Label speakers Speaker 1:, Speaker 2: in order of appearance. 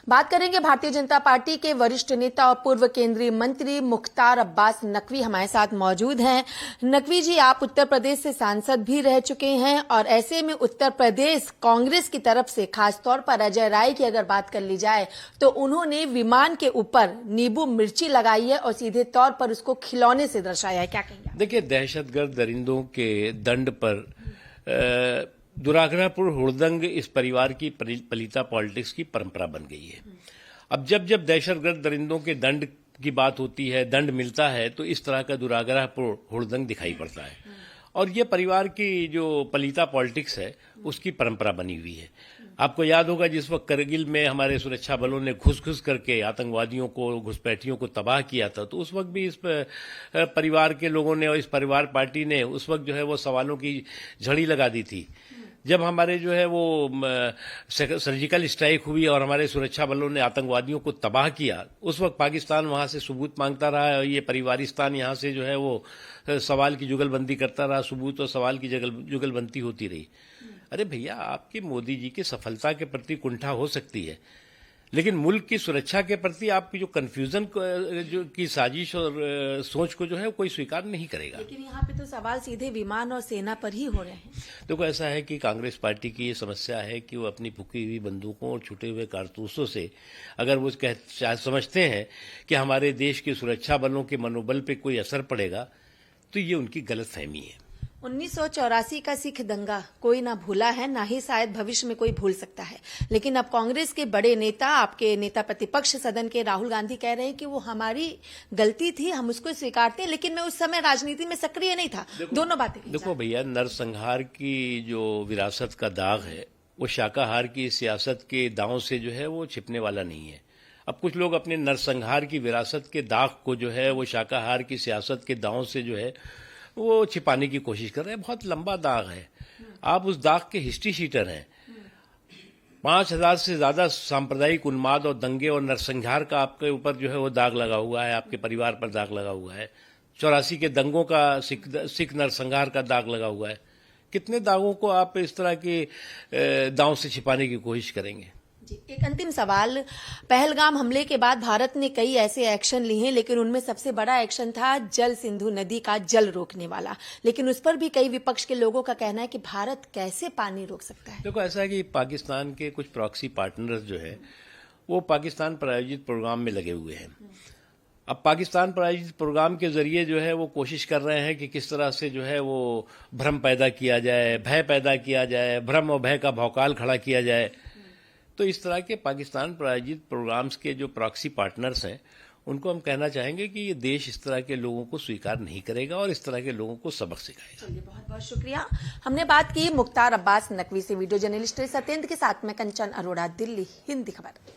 Speaker 1: बात करेंगे भारतीय जनता पार्टी के वरिष्ठ नेता और पूर्व केंद्रीय मंत्री मुख्तार अब्बास नकवी हमारे साथ मौजूद हैं। नकवी जी, आप उत्तर प्रदेश से सांसद भी रह चुके हैं और ऐसे में उत्तर प्रदेश कांग्रेस की तरफ से खासतौर पर अजय राय की अगर बात कर ली जाए तो उन्होंने विमान के ऊपर नींबू मिर्ची लगाई है और सीधे तौर पर उसको खिलौने से दर्शाया है। क्या कहेंगे?
Speaker 2: देखिए, दहशतगर्द दरिंदों के दंड पर दुरागरापुर हुड़दंग इस परिवार की पलीता पॉलिटिक्स की परंपरा बन गई है। अब जब जब दहशतगर्द दरिंदों के दंड की बात होती है, दंड मिलता है, तो इस तरह का दुरागरापुर हुड़दंग दिखाई पड़ता है। और ये परिवार की जो पलीता पॉलिटिक्स है उसकी परंपरा बनी हुई है। आपको याद होगा जिस वक्त करगिल में हमारे सुरक्षा बलों ने घुस करके आतंकवादियों को, घुसपैठियों को तबाह किया था, तो उस वक्त भी इस परिवार के लोगों ने और इस परिवार पार्टी ने उस वक्त जो है वो सवालों की झड़ी लगा दी थी। जब हमारे जो है वो सर्जिकल स्ट्राइक हुई और हमारे सुरक्षा बलों ने आतंकवादियों को तबाह किया, उस वक्त पाकिस्तान वहां से सबूत मांगता रहा और ये परिवारिस्तान यहाँ से जो है वो सवाल की जुगलबंदी करता रहा, सबूत और सवाल की जुगलबंदी होती रही। अरे भैया, आपकी मोदी जी की सफलता के प्रति कुंठा हो सकती है, लेकिन मुल्क की सुरक्षा के प्रति आपकी जो कन्फ्यूजन जो की साजिश और सोच को जो है कोई स्वीकार नहीं करेगा।
Speaker 1: लेकिन यहाँ पे तो सवाल सीधे विमान और सेना पर ही हो रहे हैं।
Speaker 2: देखो, ऐसा है कि कांग्रेस पार्टी की ये समस्या है कि वो अपनी फूकी हुई बंदूकों और छुटे हुए कारतूसों से अगर वो समझते हैं कि हमारे देश के सुरक्षा बलों के मनोबल पे कोई असर पड़ेगा, तो ये उनकी गलतफहमी है।
Speaker 1: 1984 का सिख दंगा कोई ना भूला है, ना ही शायद भविष्य में कोई भूल सकता है। लेकिन अब कांग्रेस के बड़े नेता, आपके नेता प्रतिपक्ष सदन के राहुल गांधी कह रहे हैं कि वो हमारी गलती थी, हम उसको स्वीकारते हैं, लेकिन मैं उस समय राजनीति में सक्रिय नहीं था। दोनों बातें
Speaker 2: देखो भैया, नरसंहार की जो विरासत का दाग है वो शाकाहार की सियासत के दांव से जो है वो छिपने वाला नहीं है। अब कुछ लोग अपने नरसंहार की विरासत के दाग को जो है वो शाकाहार की सियासत के दांव से जो है वो छिपाने की कोशिश कर रहे हैं। बहुत लंबा दाग है, आप उस दाग के हिस्ट्री शीटर हैं। 5000 से ज्यादा सांप्रदायिक उन्माद और दंगे और नरसंहार का आपके ऊपर जो है वो दाग लगा हुआ है, आपके परिवार पर दाग लगा हुआ है। 84 के दंगों का, सिख नरसंहार का दाग लगा हुआ है। कितने दागों को आप इस तरह के दांव से छिपाने की कोशिश करेंगे?
Speaker 1: जी, एक अंतिम सवाल। पहलगाम हमले के बाद भारत ने कई ऐसे एक्शन लिए हैं, लेकिन उनमें सबसे बड़ा एक्शन था जल सिंधु नदी का जल रोकने वाला। लेकिन उस पर भी कई विपक्ष के लोगों का कहना है कि भारत कैसे पानी रोक सकता है।
Speaker 2: देखो, ऐसा है कि पाकिस्तान के कुछ प्रॉक्सी पार्टनर्स जो है वो पाकिस्तान प्रायोजित प्रोग्राम में लगे हुए हैं। अब पाकिस्तान प्रायोजित प्रोग्राम के जरिए जो है वो कोशिश कर रहे हैं कि किस तरह से जो है वो भ्रम पैदा किया जाए, भय पैदा किया जाए, भ्रम और भय का भौकाल खड़ा किया जाए। तो इस तरह के पाकिस्तान प्रायोजित प्रोग्राम्स के जो प्रॉक्सी पार्टनर्स हैं उनको हम कहना चाहेंगे कि ये देश इस तरह के लोगों को स्वीकार नहीं करेगा और इस तरह के लोगों को सबक सिखाएगा।
Speaker 1: चलिए, बहुत बहुत शुक्रिया। हमने बात की मुख्तार अब्बास नकवी से। वीडियो जर्नलिस्ट सत्येंद्र के साथ में कंचन अरोड़ा, दिल्ली, हिंदी खबर।